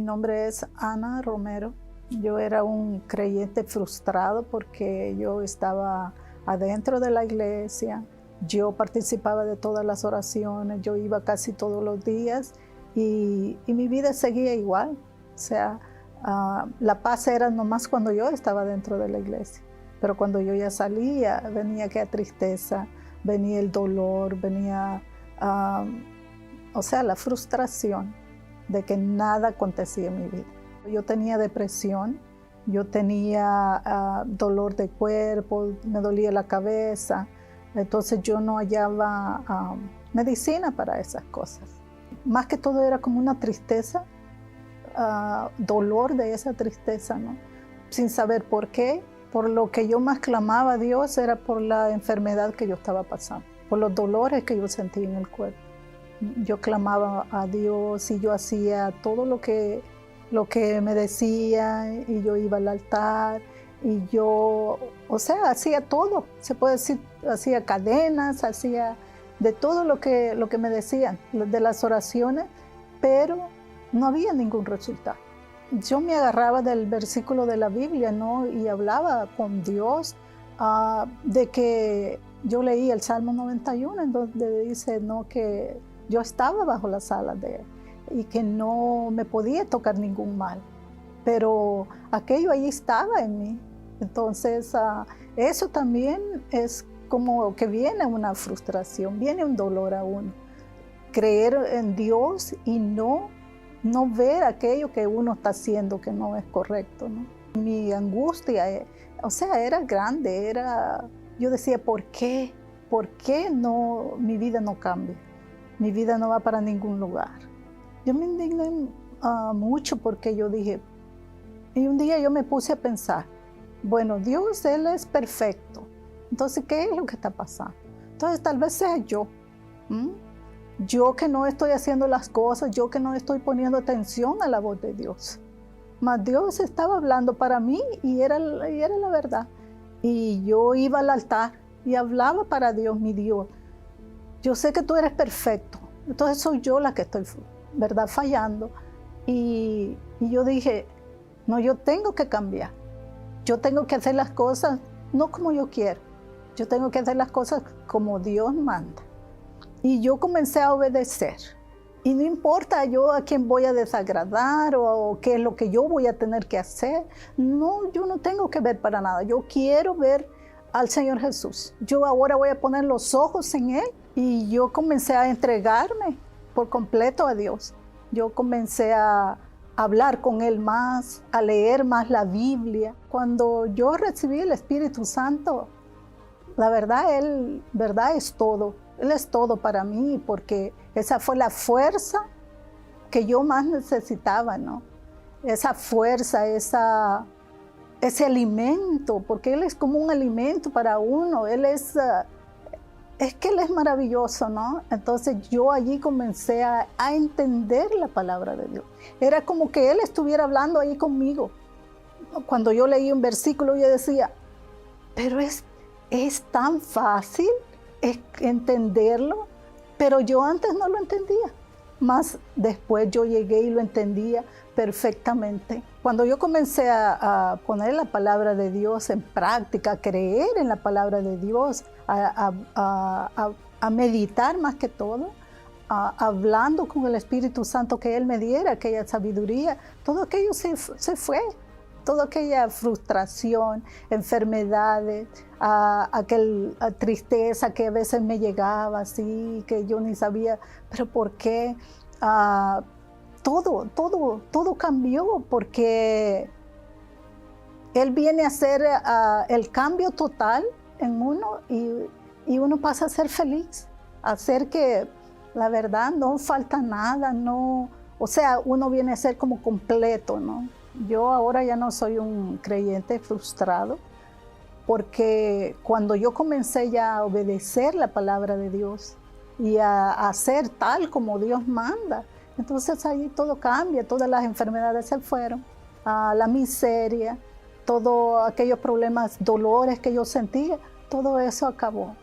nombre es Ana Romero. Yo era un creyente frustrado porque yo estaba adentro de la iglesia, yo participaba de todas las oraciones, yo iba casi todos los días y mi vida seguía igual. O sea, la paz era nomás cuando yo estaba dentro de la iglesia, pero cuando yo ya salía venía aquella tristeza, venía el dolor, venía la frustración de que nada acontecía en mi vida. Yo tenía depresión, yo tenía dolor de cuerpo, me dolía la cabeza, entonces yo no hallaba medicina para esas cosas. Más que todo era como una tristeza, dolor de esa tristeza, ¿no? Sin saber por qué. Por lo que yo más clamaba a Dios era por la enfermedad que yo estaba pasando, por los dolores que yo sentía en el cuerpo. Yo clamaba a Dios y yo hacía todo lo que me decía, y yo iba al altar y yo, hacía todo, se puede decir, hacía cadenas, hacía de todo lo que me decían, de las oraciones, pero no había ningún resultado. Yo me agarraba del versículo de la Biblia, ¿no? Y hablaba con Dios, de que yo leí el Salmo 91, en donde dice, ¿no?, que yo estaba bajo las alas de Él y que no me podía tocar ningún mal, pero aquello ahí estaba en mí. Entonces, eso también es como que viene una frustración, viene un dolor a uno. Creer en Dios y no ver aquello que uno está haciendo que no es correcto, ¿no? Mi angustia, era grande, yo decía, ¿por qué? ¿Por qué mi vida no cambia? Mi vida no va para ningún lugar. Yo me indigné mucho porque yo dije, y un día yo me puse a pensar, bueno, Dios, Él es perfecto, entonces, ¿qué es lo que está pasando? Entonces, tal vez sea yo. Yo que no estoy haciendo las cosas, yo que no estoy poniendo atención a la voz de Dios. Mas Dios estaba hablando para mí y era la verdad. Y yo iba al altar y hablaba para Dios, mi Dios. Yo sé que tú eres perfecto, entonces soy yo la que estoy, ¿verdad?, fallando. Y yo dije, no, yo tengo que cambiar. Yo tengo que hacer las cosas no como yo quiero. Yo tengo que hacer las cosas como Dios manda. Y yo comencé a obedecer. Y no importa yo a quién voy a desagradar o qué es lo que yo voy a tener que hacer. No, yo no tengo que ver para nada. Yo quiero ver al Señor Jesús. Yo ahora voy a poner los ojos en Él. Y yo comencé a entregarme por completo a Dios. Yo comencé a hablar con Él más, a leer más la Biblia. Cuando yo recibí el Espíritu Santo, la verdad, Él es todo. Él es todo para mí, porque esa fue la fuerza que yo más necesitaba, ¿no? Esa fuerza, ese alimento, porque Él es como un alimento para uno. Él es que Él es maravilloso, ¿no? Entonces yo allí comencé a entender la palabra de Dios. Era como que Él estuviera hablando ahí conmigo. Cuando yo leí un versículo, yo decía, pero es tan fácil entenderlo, pero yo antes no lo entendía. Más después yo llegué y lo entendía perfectamente. Cuando yo comencé a poner la palabra de Dios en práctica, a creer en la palabra de Dios, a meditar más que todo, hablando con el Espíritu Santo, que Él me diera aquella sabiduría, todo aquello se fue. Toda aquella frustración, enfermedades, aquella tristeza que a veces me llegaba así, que yo ni sabía, pero ¿por qué? Todo cambió, porque Él viene a hacer el cambio total en uno y uno pasa a ser feliz, a hacer que la verdad no falta nada, uno viene a ser como completo, ¿no? Yo ahora ya no soy un creyente frustrado, porque cuando yo comencé ya a obedecer la palabra de Dios y a hacer tal como Dios manda, entonces ahí todo cambia, todas las enfermedades se fueron, la miseria, todos aquellos problemas, dolores que yo sentía, todo eso acabó.